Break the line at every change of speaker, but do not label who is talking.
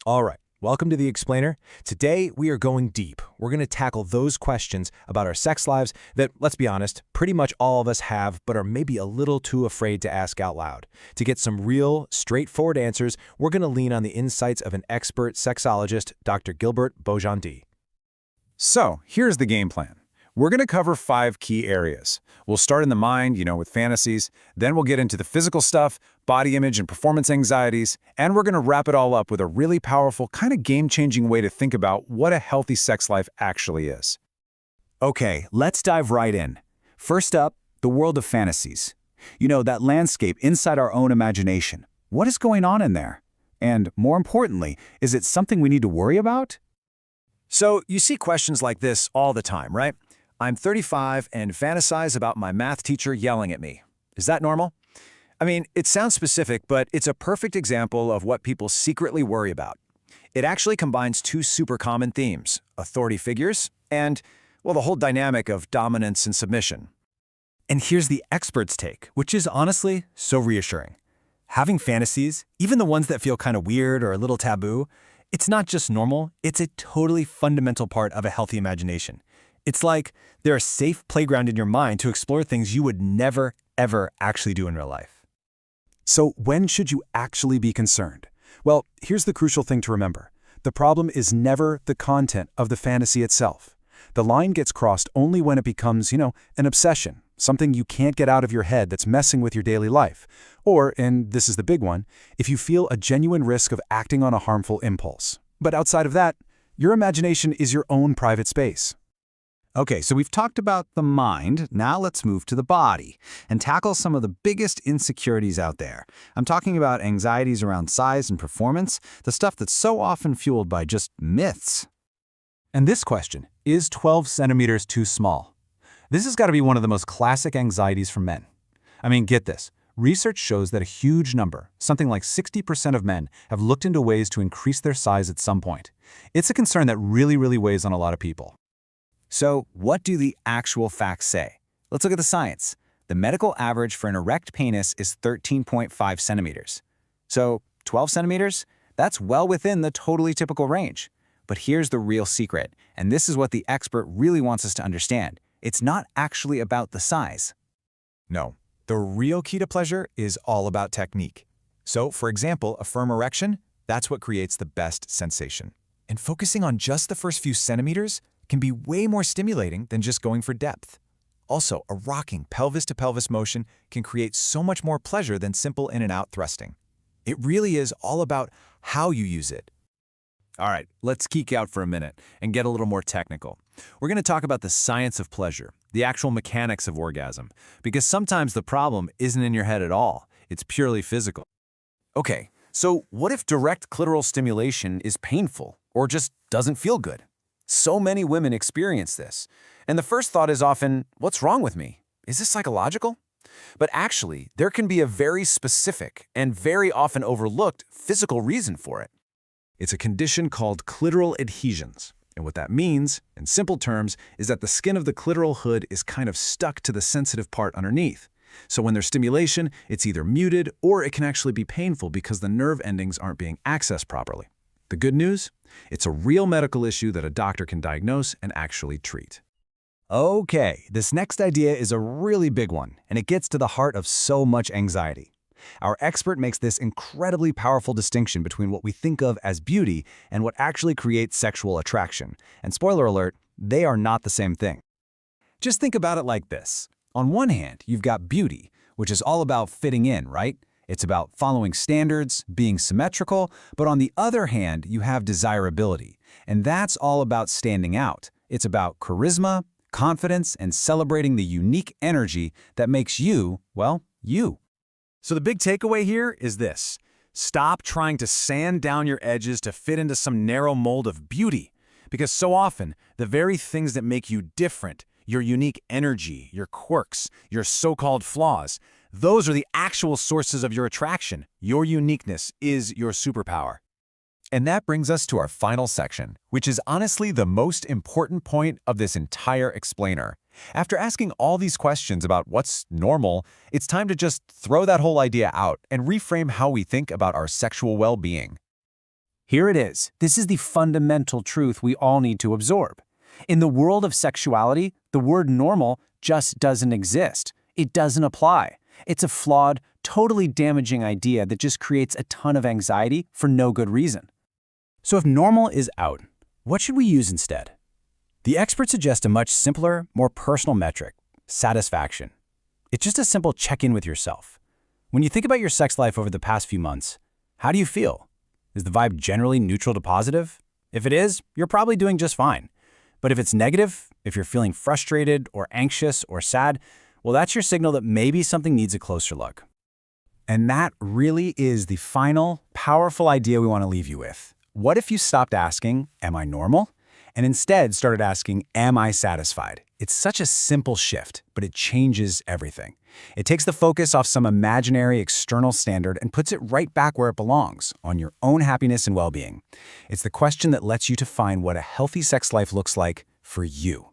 All right, welcome to The Explainer. Today, we are going deep. We're going to tackle those questions about our sex lives that, let's be honest, pretty much all of us have, but are maybe a little too afraid to ask out loud. To get some real, straightforward answers, we're going to lean on the insights of an expert sexologist, Dr. Gilbert Bojan D.
So, here's the game plan. We're going to cover 5 key areas. We'll start in the mind, with fantasies. Then we'll get into the physical stuff, body image and performance anxieties. And we're going to wrap it all up with a really powerful, kind of game-changing way to think about what a healthy sex life actually is.
Okay, let's dive right in. First up, the world of fantasies. That landscape inside our own imagination. What is going on in there? And more importantly, is it something we need to worry about?
So, you see questions like this all the time, right? I'm 35 and fantasize about my math teacher yelling at me. Is that normal? I mean, it sounds specific, but it's a perfect example of what people secretly worry about. It actually combines 2 super common themes, authority figures and, well, the whole dynamic of dominance and submission. And here's the expert's take, which is honestly so reassuring. Having fantasies, even the ones that feel kind of weird or a little taboo, it's not just normal, it's a totally fundamental part of a healthy imagination. It's like they're a safe playground in your mind to explore things you would never, ever actually do in real life.
So when should you actually be concerned? Well, here's the crucial thing to remember. The problem is never the content of the fantasy itself. The line gets crossed only when it becomes, an obsession, something you can't get out of your head that's messing with your daily life. Or, and this is the big one, if you feel a genuine risk of acting on a harmful impulse. But outside of that, your imagination is your own private space.
Okay, so we've talked about the mind. Now let's move to the body and tackle some of the biggest insecurities out there. I'm talking about anxieties around size and performance, the stuff that's so often fueled by just myths.
And this question, is 12 centimeters too small? This has got to be one of the most classic anxieties for men. I mean, get this. Research shows that a huge number, something like 60% of men, have looked into ways to increase their size at some point. It's a concern that really weighs on a lot of people.
So, what do the actual facts say? Let's look at the science. The medical average for an erect penis is 13.5 centimeters. So, 12 centimeters? That's well within the totally typical range. But here's the real secret, and this is what the expert really wants us to understand. It's not actually about the size.
No, the real key to pleasure is all about technique. So, for example, a firm erection, that's what creates the best sensation. And focusing on just the first few centimeters can be way more stimulating than just going for depth. Also, a rocking pelvis-to-pelvis motion can create so much more pleasure than simple in-and-out thrusting. It really is all about how you use it. All right, let's geek out for a minute and get a little more technical. We're going to talk about the science of pleasure, the actual mechanics of orgasm, because sometimes the problem isn't in your head at all. It's purely physical. Okay, so what if direct clitoral stimulation is painful or just doesn't feel good? So many women experience this, and the first thought is often, what's wrong with me? Is this psychological? But actually, there can be a very specific and very often overlooked physical reason for it. It's a condition called clitoral adhesions, and what that means, in simple terms, is that the skin of the clitoral hood is kind of stuck to the sensitive part underneath. So when there's stimulation, it's either muted or it can actually be painful because the nerve endings aren't being accessed properly. The good news? It's a real medical issue that a doctor can diagnose and actually treat.
Okay, this next idea is a really big one, and it gets to the heart of so much anxiety. Our expert makes this incredibly powerful distinction between what we think of as beauty and what actually creates sexual attraction. And spoiler alert, they are not the same thing. Just think about it like this. On one hand, you've got beauty, which is all about fitting in, right? It's about following standards, being symmetrical, but on the other hand, you have desirability, and that's all about standing out. It's about charisma, confidence, and celebrating the unique energy that makes you, well, you.
So the big takeaway here is this. Stop trying to sand down your edges to fit into some narrow mold of beauty, because so often, the very things that make you different, your unique energy, your quirks, your so-called flaws, those are the actual sources of your attraction. Your uniqueness is your superpower. And that brings us to our final section, which is honestly the most important point of this entire explainer. After asking all these questions about what's normal, it's time to just throw that whole idea out and reframe how we think about our sexual well-being.
Here it is. This is the fundamental truth we all need to absorb. In the world of sexuality, the word normal just doesn't exist. It doesn't apply. It's a flawed, totally damaging idea that just creates a ton of anxiety for no good reason.
So if normal is out, what should we use instead? The experts suggest a much simpler, more personal metric: satisfaction. It's just a simple check-in with yourself. When you think about your sex life over the past few months, how do you feel? Is the vibe generally neutral to positive? If it is, you're probably doing just fine. But if it's negative, if you're feeling frustrated or anxious or sad, well, that's your signal that maybe something needs a closer look. And that really is the final, powerful idea we want to leave you with. What if you stopped asking, "Am I normal?" and instead started asking, "Am I satisfied?" It's such a simple shift, but it changes everything. It takes the focus off some imaginary external standard and puts it right back where it belongs, on your own happiness and well-being. It's the question that lets you define what a healthy sex life looks like for you.